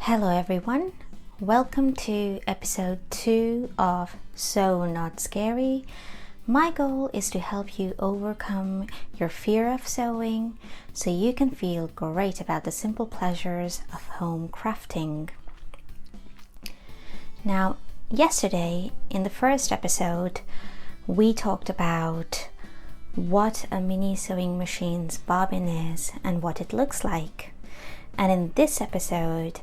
Hello everyone, welcome to episode 2 of So Not Scary. My goal is to help you overcome your fear of sewing so you can feel great about the simple pleasures of home crafting. Now, yesterday in the first episode, we talked about what a mini sewing machine's bobbin is and what it looks like. And in this episode,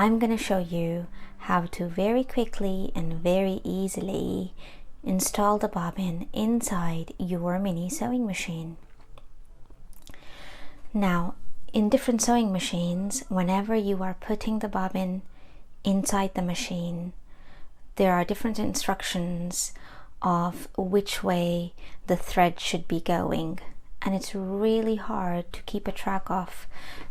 I'm going to show you how to very quickly and very easily install the bobbin inside your mini sewing machine. Now, in different sewing machines, whenever you are putting the bobbin inside the machine, there are different instructions of which way the thread should be going. And it's really hard to keep a track of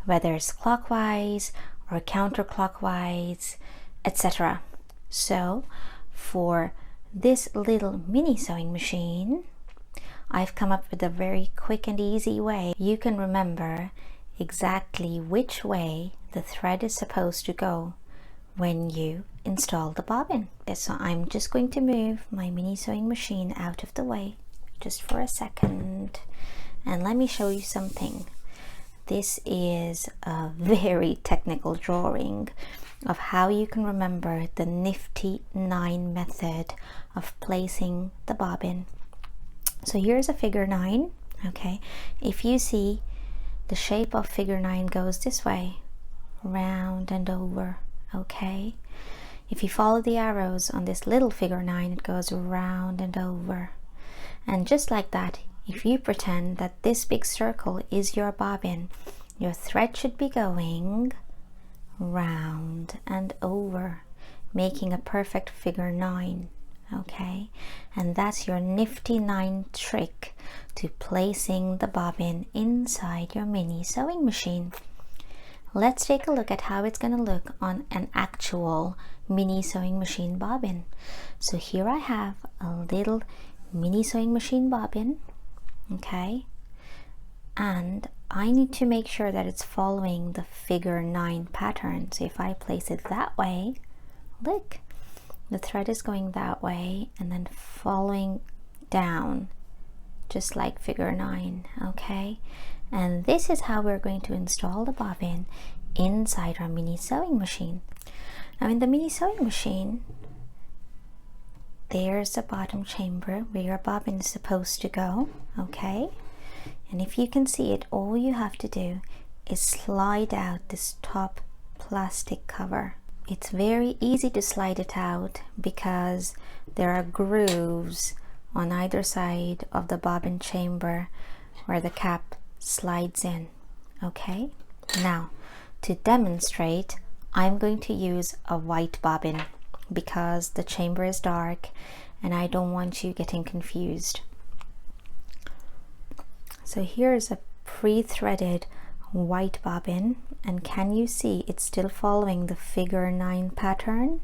whether it's clockwise or counterclockwise, etc. So for this little mini sewing machine, I've come up with a very quick and easy way you can remember exactly which way the thread is supposed to go when you install the bobbin. So I'm just going to move my mini sewing machine out of the way just for a second, and let me show you something. This is a very technical drawing of how you can remember the nifty 9 method of placing the bobbin. So here's a figure 9, okay? If you see, the shape of figure 9 goes this way, round and over, okay? If you follow the arrows on this little figure 9, it goes round and over. And just like that, if you pretend that this big circle is your bobbin, your thread should be going round and over, making a perfect figure 9, okay? And that's your nifty 9 trick to placing the bobbin inside your mini sewing machine. Let's take a look at how it's going to look on an actual mini sewing machine bobbin. So here I have a little mini sewing machine bobbin, okay, and I need to make sure that it's following the figure 9 pattern. So if I place it that way, look, the thread is going that way and then following down just like figure 9, okay? And this is how we're going to install the bobbin inside our mini sewing machine. Now in the mini sewing machine, there's the bottom chamber where your bobbin is supposed to go, okay? And if you can see it, all you have to do is slide out this top plastic cover. It's very easy to slide it out because there are grooves on either side of the bobbin chamber where the cap slides in, okay? Now, to demonstrate, I'm going to use a white bobbin because the chamber is dark and I don't want you getting confused. So here's a pre-threaded white bobbin, and can you see it's still following the figure 9 pattern,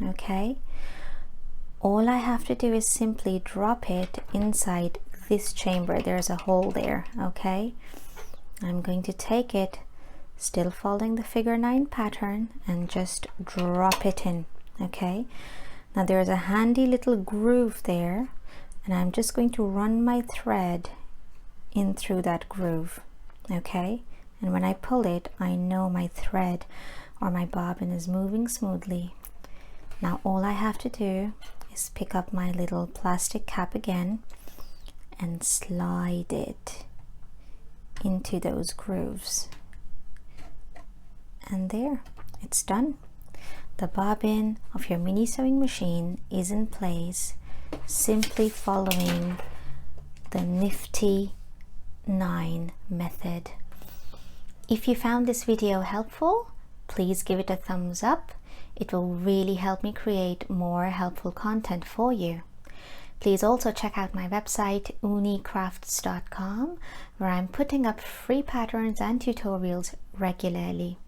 okay? All I have to do is simply drop it inside this chamber. There's a hole there, okay? I'm going to take it, still following the figure 9 pattern, and just drop it in, okay? Now there's a handy little groove there, and I'm just going to run my thread in through that groove, okay? And when I pull it, I know my thread or my bobbin is moving smoothly. Now all I have to do is pick up my little plastic cap again and slide it into those grooves. And there, it's done. The bobbin of your mini sewing machine is in place, simply following the nifty 9 method. If you found this video helpful, please give it a thumbs up. It will really help me create more helpful content for you. Please also check out my website ooniCrafts.com, where I'm putting up free patterns and tutorials regularly.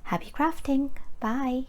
Happy crafting! Bye!